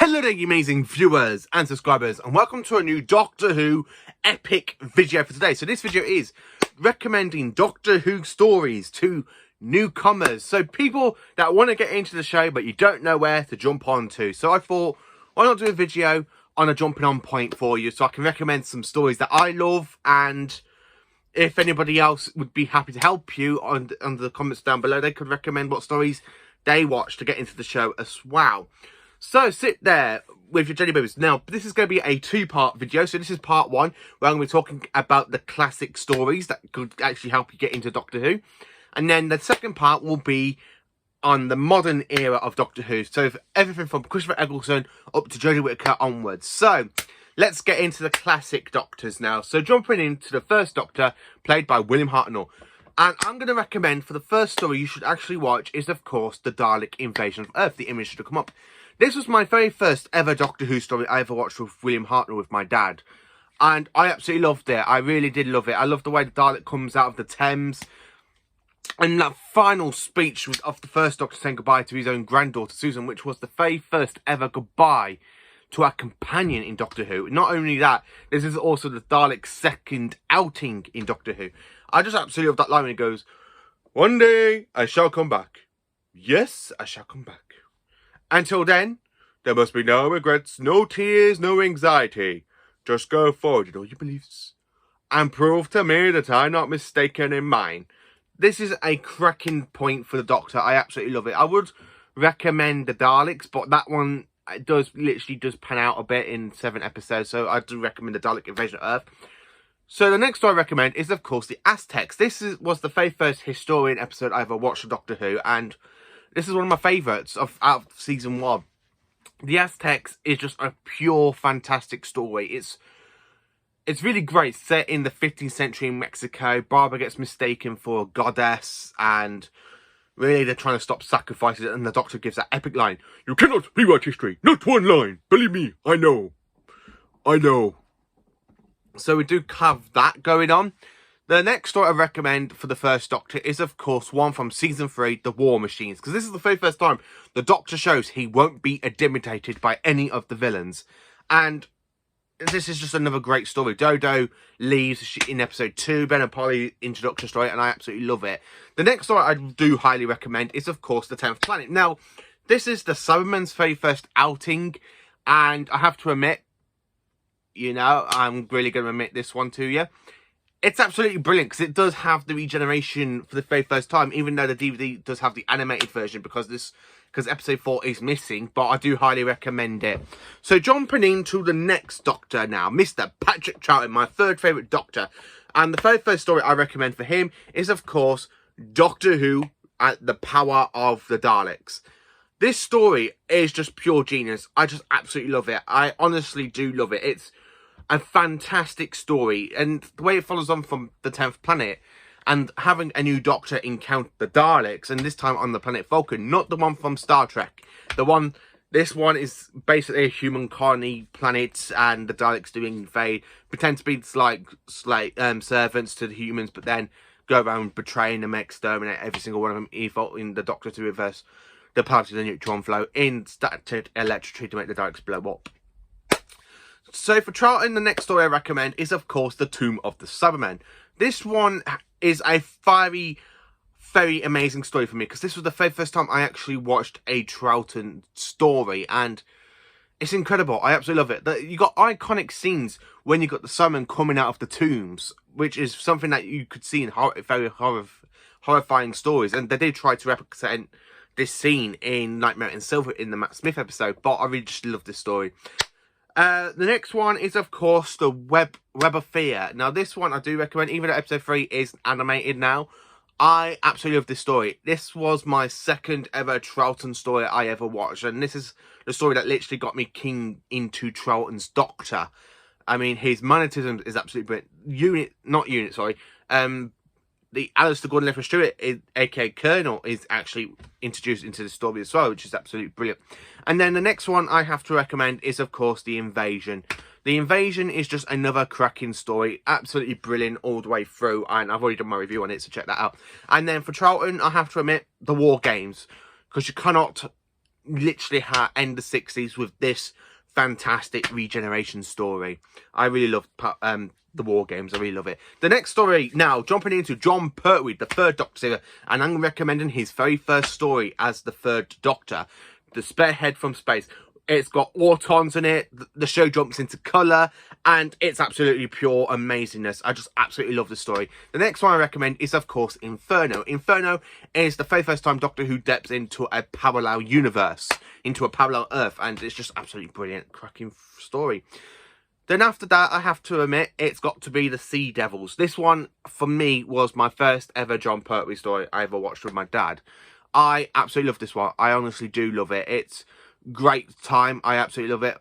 Hello there, you amazing viewers and subscribers, and welcome to a new Doctor Who epic video for today. So this video is recommending Doctor Who stories to newcomers. So people that want to get into the show, but you don't know where to jump on to. So I thought, why not do a video on a jumping on point for you, so I can recommend some stories that I love, and if anybody else would be happy to help you under the comments down below, they could recommend what stories they watch to get into the show as well. So sit there with your jelly babies. Now, this is going to be a two-part video. So this is part one, where I'm going to be talking about the classic stories that could actually help you get into Doctor Who. And then the second part will be on the modern era of Doctor Who. So everything from Christopher Eccleston up to Jodie Whittaker onwards. So let's get into the classic Doctors now. So jumping into the first Doctor, played by William Hartnell. And I'm going to recommend, for the first story you should actually watch, is of course the Dalek Invasion of Earth. The image should come up. This was my very first ever Doctor Who story I ever watched with William Hartnell with my dad. And I absolutely loved it. I really did love it. I love the way the Dalek comes out of the Thames. And that final speech was of the first Doctor saying goodbye to his own granddaughter, Susan, which was the very first ever goodbye to our companion in Doctor Who. Not only that, this is also the Dalek's second outing in Doctor Who. I just absolutely love that line when he goes, "One day I shall come back. Yes, I shall come back. Until then, there must be no regrets, no tears, no anxiety. Just go forward in all your beliefs and prove to me that I'm not mistaken in mine." This is a cracking point for the Doctor. I absolutely love it. I would recommend the Daleks, but that one literally does pan out a bit in 7 episodes, so I do recommend the Dalek Invasion of Earth. So the next story I recommend is, of course, the Aztecs. This was the very first historian episode I ever watched of Doctor Who, and this is one of my favourites out of season 1. The Aztecs is just a pure, fantastic story. It's really great. Set in the 15th century in Mexico, Barbara gets mistaken for a goddess, and really they're trying to stop sacrifices, and the Doctor gives that epic line, "You cannot rewrite history, not one line. Believe me, I know. I know." So we do have that going on. The next story I recommend for the first Doctor is, of course, one from season 3, The War Machines. Because this is the very first time the Doctor shows he won't be intimidated by any of the villains. And this is just another great story. Dodo leaves in episode 2, Ben and Polly introduction story, and I absolutely love it. The next story I do highly recommend is, of course, The 10th Planet. Now, this is the Cybermen's very first outing, and I have to admit, you know, I'm really going to admit this one to you. It's absolutely brilliant because it does have the regeneration for the very first time, even though the DVD does have the animated version because episode 4 is missing, but I do highly recommend it. So jumping into the next Doctor now, Mr. Patrick Troughton, my third favourite Doctor. And the very first story I recommend for him is, of course, Doctor Who at the Power of the Daleks. This story is just pure genius. I just absolutely love it. I honestly do love it. It's a fantastic story, and the way it follows on from the 10th Planet and having a new Doctor encounter the Daleks, and this time on the planet Vulcan, not the one from Star Trek. This one is basically a human colony planet, and the Daleks do invade, pretend to be like servants to the humans, but then go around betraying them, exterminate every single one of them, in the Doctor to reverse the path of the neutron flow in static electricity to make the Daleks blow up. So for Troughton, the next story I recommend is, of course, The Tomb of the Cybermen. This one is a very, very amazing story for me, because this was the very first time I actually watched a Troughton story, and it's incredible. I absolutely love it. You got iconic scenes when you got the Cybermen coming out of the tombs, which is something that you could see in very horrifying stories, and they did try to represent this scene in Nightmare in Silver in the Matt Smith episode, but I really just love this story. The next one is, of course, The Web of Fear. Now, this one I do recommend, even though episode 3 is animated now. I absolutely love this story. This was my second ever Troughton story I ever watched, and this is the story that literally got me keen into Troughton's Doctor. I mean, his mannerism is absolutely brilliant. The Alistair Gordon-Leffler Stewart, aka Colonel, is actually introduced into the story as well, which is absolutely brilliant. And then the next one I have to recommend is, of course, The Invasion. The Invasion is just another cracking story, absolutely brilliant all the way through, and I've already done my review on it, so check that out. And then for Troughton, I have to admit, The War Games, because you cannot literally end the 60s with this fantastic regeneration story. I really love the War Games. I really love it. The next story now, jumping into Jon Pertwee, the Third Doctor, and I'm recommending his very first story as the Third Doctor, The Spearhead from Space. It's got autons in it, the show jumps into colour, and it's absolutely pure amazingness. I just absolutely love the story. The next one I recommend is, of course, Inferno. Inferno is the very first time Doctor Who depths into a parallel universe, into a parallel Earth, and it's just absolutely brilliant, cracking story. Then after that, I have to admit, it's got to be the Sea Devils. This one, for me, was my first ever Jon Pertwee story I ever watched with my dad. I absolutely love this one. I honestly do love it. It's great time. I absolutely love it.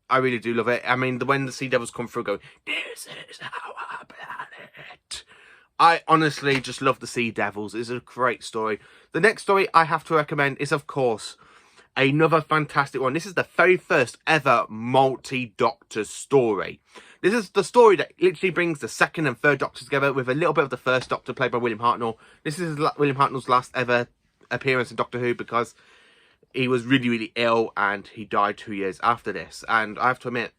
I really do love it. I mean, when the Sea Devils come through going, "This is our planet," I honestly just love the Sea Devils. It's a great story. The next story I have to recommend is, of course, another fantastic one. This is the very first ever multi-Doctor story. This is the story that literally brings the second and third Doctors together with a little bit of the first Doctor played by William Hartnell. This is William Hartnell's last ever appearance in Doctor Who because he was really, really ill and he died 2 years after this. And I have to admit,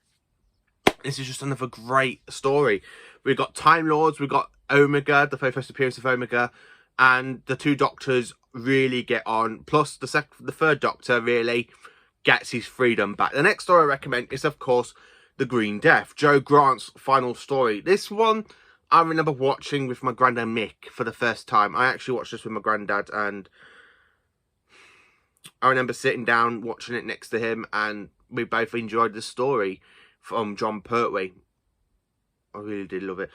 this is just another great story. We've got Time Lords, we've got Omega, the very first appearance of Omega, and the two Doctors really get on. Plus, the third Doctor really gets his freedom back. The next story I recommend is, of course, The Green Death, Joe Grant's final story. This one I remember watching with my granddad Mick for the first time. I actually watched this with my granddad, and I remember sitting down watching it next to him, and we both enjoyed the story from Jon Pertwee. I really did love it.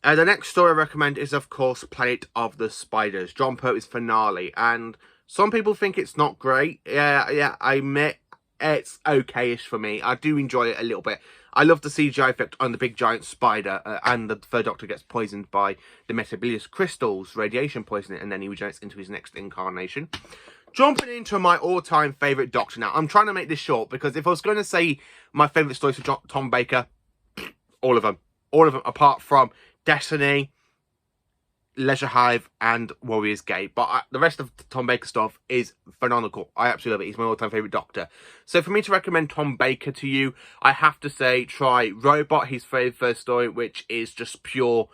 The next story I recommend is, of course, Planet of the Spiders, Jon Pertwee's finale. And some people think it's not great. Yeah, I admit it's okay-ish for me. I do enjoy it a little bit. I love the CGI effect on the big giant spider, and the third Doctor gets poisoned by the Metabilius crystals, radiation poisoning, and then he regenerates into his next incarnation. Jumping into my all-time favourite Doctor now. I'm trying to make this short, because if I was going to say my favourite stories for Tom Baker, all of them. All of them, apart from Destiny, Leisure Hive, and Warriors Gate. But the rest of the Tom Baker stuff is phenomenal. I absolutely love it. He's my all-time favourite Doctor. So for me to recommend Tom Baker to you, I have to say try Robot, his very first story, which is just pure.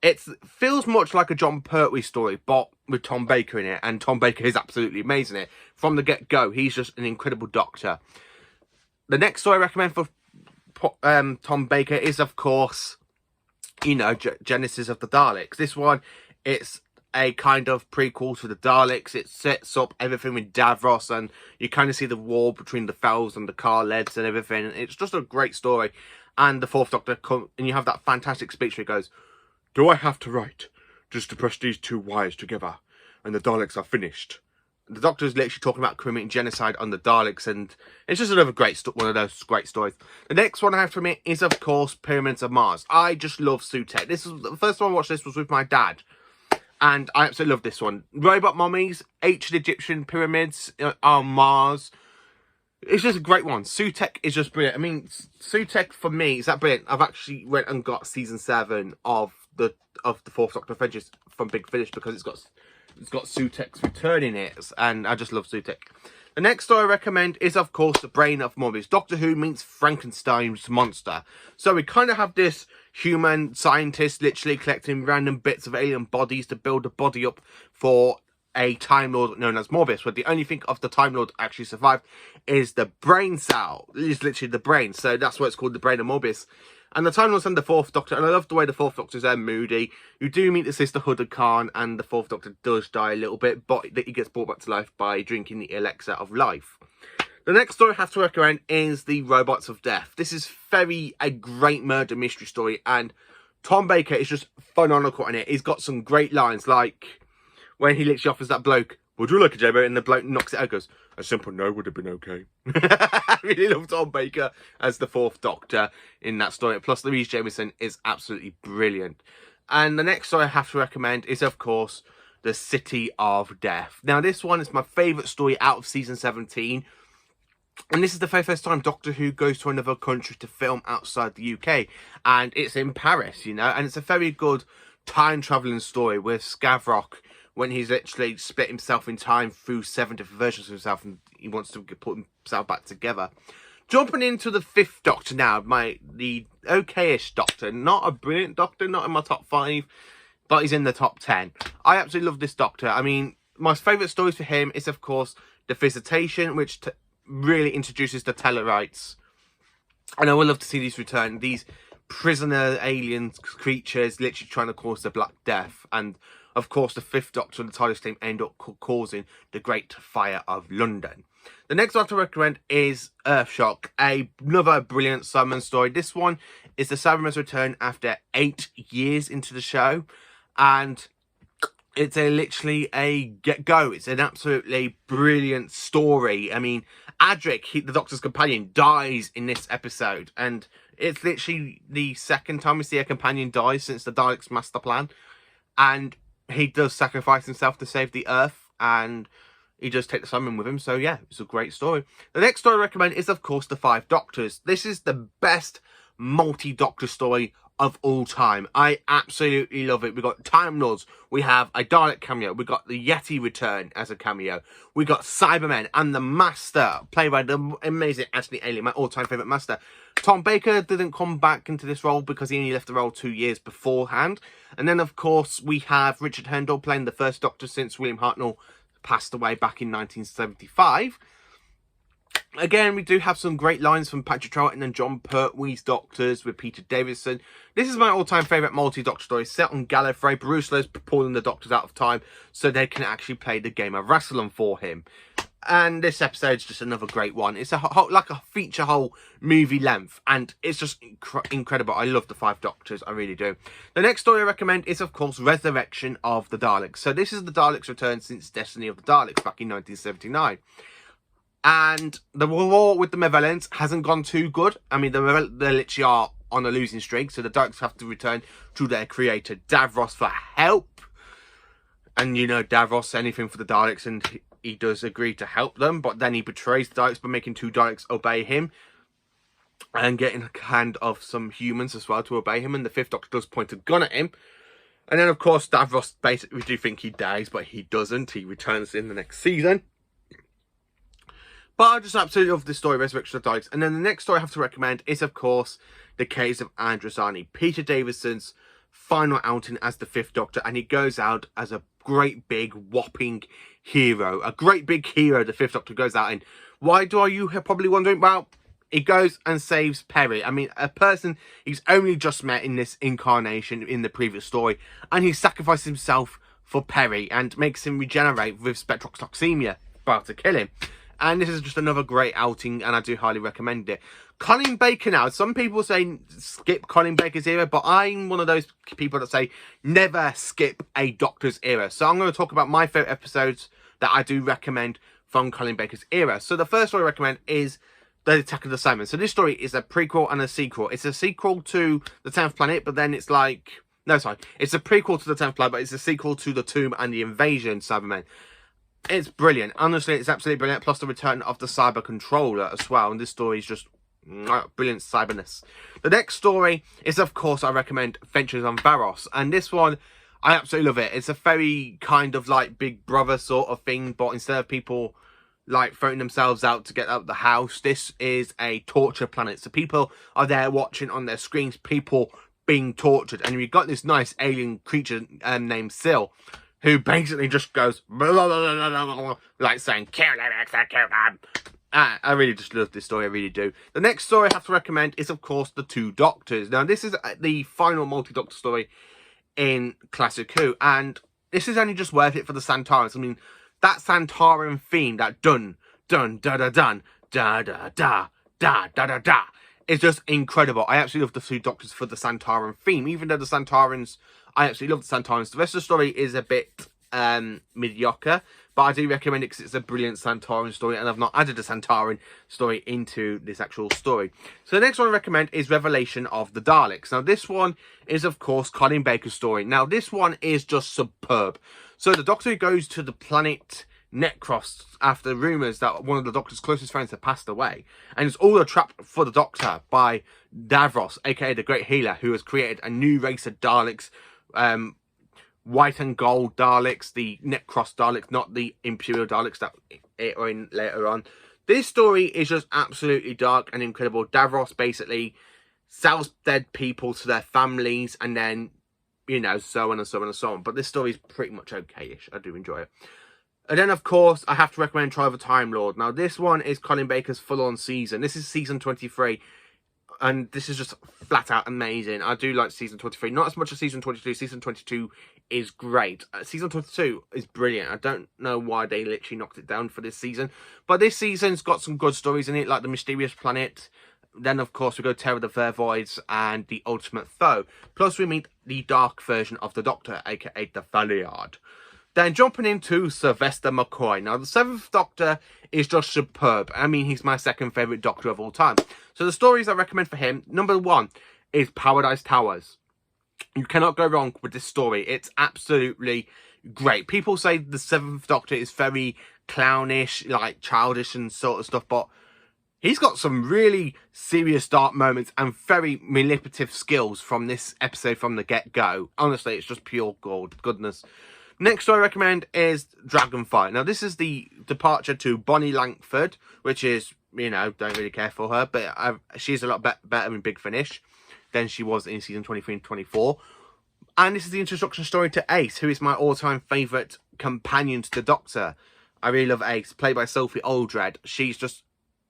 It feels much like a Jon Pertwee story, but with Tom Baker in it. And Tom Baker is absolutely amazing in it. From the get-go, he's just an incredible Doctor. The next story I recommend for Tom Baker is, of course, you know, Genesis of the Daleks. This one, it's a kind of prequel to the Daleks. It sets up everything with Davros, and you kind of see the war between the Fells and the Carleds and everything. It's just a great story. And the fourth Doctor comes, and you have that fantastic speech where he goes, "Do I have to write just to press these two wires together, and the Daleks are finished?" The Doctor is literally talking about committing genocide on the Daleks, and it's just another great one of those great stories. The next one I have to admit is, of course, Pyramids of Mars. I just love Sutekh. This is the first time I watched this was with my dad, and I absolutely love this one. Robot mummies, ancient Egyptian pyramids on Mars. It's just a great one. Sutekh is just brilliant. I mean, Sutekh for me is that brilliant. I've actually went and got season 7 of the Fourth Doctor Adventures from Big Finish because it's got Sutek's return in it, and I just love Sutekh. The next story I recommend is, of course, The Brain of Morbius. Doctor Who meets Frankenstein's monster. So we kind of have this human scientist literally collecting random bits of alien bodies to build a body up for a Time Lord known as Morbius, where the only thing of the Time Lord actually survived is the brain cell. It's literally the brain, so that's why it's called The Brain of Morbius. And the Time Lord's and the Fourth Doctor, and I love the way the Fourth Doctor's moody. You do meet the Sisterhood of Khan, and the Fourth Doctor does die a little bit, but he gets brought back to life by drinking the elixir of life. The next story I have to recommend is The Robots of Death. This is a great murder mystery story, and Tom Baker is just phenomenal in it. He's got some great lines, like when he literally offers that bloke, "Would you like a J-Bo?" and the bloke knocks it out and goes, "A simple no would have been okay." I really love Tom Baker as the Fourth Doctor in that story. Plus, Louise Jameson is absolutely brilliant. And the next story I have to recommend is, of course, The City of Death. Now, this one is my favourite story out of season 17. And this is the very first time Doctor Who goes to another country to film outside the UK. And it's in Paris, you know. And it's a very good time-travelling story with Scavrok, when he's literally split himself in time through 7 different versions of himself, and he wants to put himself back together. Jumping into the 5th Doctor now, the okay-ish Doctor. Not a brilliant Doctor, not in my top 5, but he's in the top 10. I absolutely love this Doctor. I mean, my favourite stories for him is, of course, The Visitation, which really introduces the Tellarites. And I would love to see these return. These prisoner alien creatures literally trying to cause the Black Death. And, of course, the 5th Doctor and the TARDIS team end up causing the Great Fire of London. The next one to recommend is Earthshock, another brilliant Cyberman story. This one is the Cyberman's return after 8 years into the show. And it's literally a get-go. It's an absolutely brilliant story. I mean, Adric, the Doctor's companion, dies in this episode. And it's literally the second time we see a companion die since the Daleks' master plan. And he does sacrifice himself to save the Earth. And he does take the Cyberman with him. So, yeah, it's a great story. The next story I recommend is, of course, The 5 Doctors. This is the best multi-Doctor story of all time. I absolutely love it. We've got Time Lords. We have a Dalek cameo. We've got the Yeti return as a cameo. We got Cybermen and the Master, played by the amazing Ashley Alien, my all-time favourite Master. Tom Baker didn't come back into this role because he only left the role 2 years beforehand. And then, of course, we have Richard Hurndall playing the 1st Doctor since William Hartnell passed away back in 1975. Again, we do have some great lines from Patrick Troughton and John Pertwee's Doctors with Peter Davison. This is my all-time favourite multi-Doctor story, set on Gallifrey. Bruce pulling the Doctors out of time so they can actually play the game of Rassilon for him. And this episode's just another great one. It's like a feature whole movie length, and it's just incredible. I love the 5 Doctors, I really do. The next story I recommend is, of course, Resurrection of the Daleks. So this is the Daleks' return since Destiny of the Daleks back in 1979. And the war with the Malevolence hasn't gone too good. I mean, they literally are on a losing streak, so the Daleks have to return to their creator, Davros, for help. And, you know, Davros, anything for the Daleks, and he does agree to help them, but then he betrays the Daleks by making 2 Daleks obey him and getting a hand of some humans as well to obey him. And the 5th Doctor does point a gun at him. And then, of course, Davros basically, we do think he dies, but he doesn't. He returns in the next season. But I just absolutely love this story, Resurrection of the Daleks. And then the next story I have to recommend is, of course, The Case of Androzani, Peter Davison's final outing as the 5th Doctor, and he goes out as a great big whopping hero. A great big hero the 5th Doctor goes out in. Why are you probably wondering? Well, he goes and saves Perry. I mean, a person he's only just met in this incarnation in the previous story, and he sacrifices himself for Perry and makes him regenerate with spectrotoxemia, about to kill him. And this is just another great outing, and I do highly recommend it. Colin Baker now. Some people say skip Colin Baker's era, but I'm one of those people that say never skip a Doctor's era. So I'm going to talk about my favourite episodes that I do recommend from Colin Baker's era. So the first story I recommend is The Attack of the Cybermen. So this story is a prequel and a sequel. It's a sequel to The 10th Planet, but then it's like... No, sorry. It's a prequel to The 10th Planet, but it's a sequel to The Tomb and the Invasion Cybermen. It's brilliant. Honestly, it's absolutely brilliant. Plus the return of the Cyber Controller as well. And this story is just brilliant cyberness. The next story is, of course, I recommend Adventures on Varos. And this one, I absolutely love it. It's a very kind of like Big Brother sort of thing. But instead of people like throwing themselves out to get out of the house, this is a torture planet. So people are there watching on their screens, people being tortured. And you've got this nice alien creature named Syl, who basically just goes blah, blah, blah, blah, blah, like saying, kill them, execute them. I really just love this story, I really do. The next story I have to recommend is, of course, The 2 Doctors. Now, this is the final multi-Doctor story in Classic Who, and this is only just worth it for the Santarans. I mean, that Santaran theme, that dun, dun, da, da, dun, da, da, da, da, da, da, da, is just incredible. I absolutely love The 2 Doctors for the Santaran theme, even though the Santarans... I absolutely love the Santarans. The rest of the story is a bit mediocre, but I do recommend it because it's a brilliant Santaran story, and I've not added a Santaran story into this actual story. So the next one I recommend is Revelation of the Daleks. Now this one is, of course, Colin Baker's story. Now this one is just superb. So the Doctor goes to the planet Necros after rumours that one of the Doctor's closest friends had passed away, and it's all a trap for the Doctor by Davros, aka the Great Healer, who has created a new race of Daleks, white and gold Daleks, the Necros Daleks, not the Imperial Daleks that it or in later on. This story is just absolutely dark and incredible. Davros basically sells dead people to their families and then, you know, so on and so on and so on. But this story is pretty much okay-ish. I do enjoy it. And then, of course, I have to recommend Trial of a Time Lord. Now, this one is Colin Baker's full-on season. This is season 23. And this is just flat out amazing. I do like season 23. Not as much as season 22. Season 22 is great. Season 22 is brilliant. I don't know why they literally knocked it down for this season. But this season's got some good stories in it, like The Mysterious Planet. Then, of course, we go Terror of the Vervoids and The Ultimate Foe. Plus, we meet the dark version of the Doctor, aka the Valeyard. Then jumping into Sylvester McCoy. Now, the 7th Doctor is just superb. I mean, he's my second favourite Doctor of all time. So the stories I recommend for him, number 1 is Paradise Towers. You cannot go wrong with this story. It's absolutely great. People say the 7th Doctor is very clownish, like childish and sort of stuff, but he's got some really serious dark moments and very manipulative skills from this episode from the get-go. Honestly, it's just pure goodness. Next story I recommend is Dragonfire. Now, this is the departure to Bonnie Langford, which is, you know, don't really care for her, but she's a lot better in Big Finish than she was in season 23 and 24. And this is the introduction story to Ace, who is my all-time favourite companion to the Doctor. I really love Ace, played by Sophie Aldred. She's just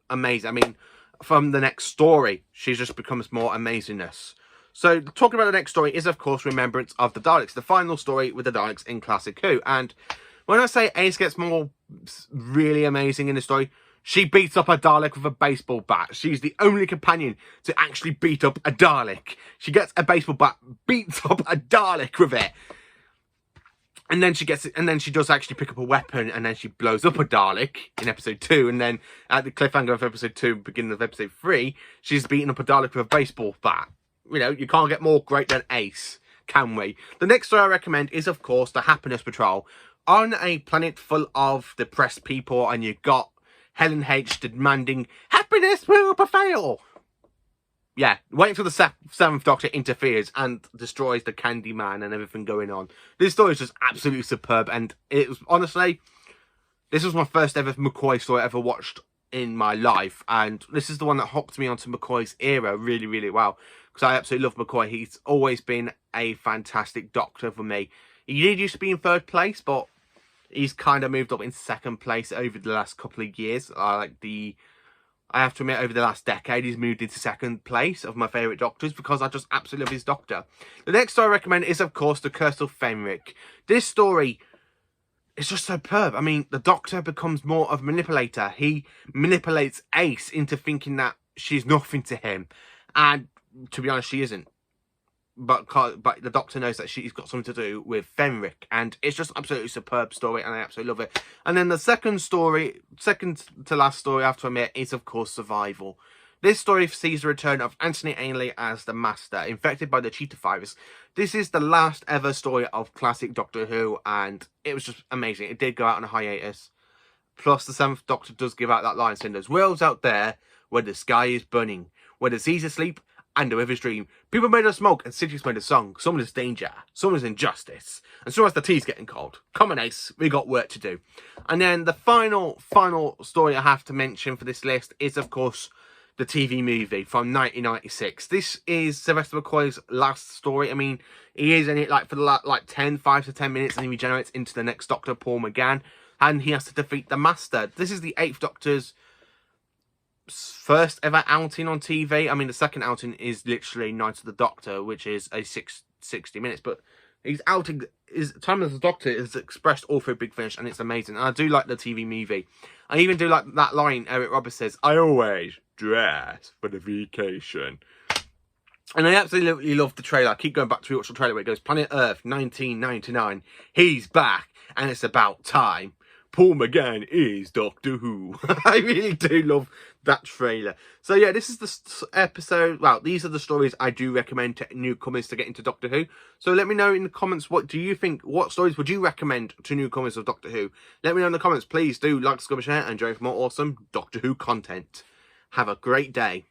amazing. I mean, from the next story, she just becomes more amazingness. So, talking about the next story is, of course, Remembrance of the Daleks, the final story with the Daleks in Classic Who. And when I say Ace gets more really amazing in the story, she beats up a Dalek with a baseball bat. She's the only companion to actually beat up a Dalek. She gets a baseball bat, beats up a Dalek with it. And then she gets it, and then she does actually pick up a weapon, and then she blows up a Dalek in episode 2. And then at the cliffhanger of episode 2, beginning of episode 3, she's beating up a Dalek with a baseball bat. You know, you can't get more great than Ace, can we? The next story I recommend is, of course, the Happiness Patrol. On a planet full of depressed people, and you've got Helen H demanding, happiness will prevail. Yeah, wait until the 7th Doctor interferes and destroys the Candy Man and everything going on. This story is just absolutely superb, and it was, honestly, this was my first ever McCoy story I ever watched in my life, and this is the one that hooked me onto McCoy's era really, really well. Because I absolutely love McCoy. He's always been a fantastic Doctor for me. He did used to be in 3rd place, but he's kind of moved up in 2nd place over the last couple of years. I have to admit, over the last decade, he's moved into 2nd place of my favourite Doctors because I just absolutely love his Doctor. The next story I recommend is, of course, The Curse of Fenric. This story is just superb. I mean, the Doctor becomes more of a manipulator. He manipulates Ace into thinking that she's nothing to him. And to be honest, she isn't. But the Doctor knows that she's got something to do with Fenric. And it's just absolutely superb story, and I absolutely love it. And then the second to last story I have to admit is, of course, Survival. This story sees the return of Anthony Ainley as the Master, infected by the cheetah virus. This is the last ever story of classic Doctor Who, and it was just amazing. It did go out on a hiatus. Plus, the 7th Doctor does give out that line saying, there's worlds out there where the sky is burning, where the seas are asleep, and the river's dream. People made of smoke and cities made of song. Someone is danger, someone is injustice, and so as the tea's getting cold. Come on, Ace, we got work to do. And then the final story I have to mention for this list is, of course, the TV movie from 1996. This is Sylvester McCoy's last story. I mean, he is in it for the 5 to 10 minutes, and he regenerates into the next Doctor, Paul McGann, and he has to defeat the Master. This is the 8th Doctor's first ever outing on TV. I mean, the second outing is literally Night of the Doctor, which is a 60 minutes, but his outing, his time as the Doctor is expressed all through Big Finish, and it's amazing. And I do like the TV movie. I even do like that line Eric Roberts says, I always dress for the vacation. And I absolutely love the trailer. I keep going back to rewatch the trailer where it goes, Planet Earth 1999, he's back, and it's about time. Paul McGann is Doctor Who. I really do love that trailer. So yeah, this is the episode. Well, these are the stories I do recommend to newcomers to get into Doctor Who. So let me know in the comments, what do you think? What stories would you recommend to newcomers of Doctor Who? Let me know in the comments. Please do like, subscribe, share, and join for more awesome Doctor Who content. Have a great day.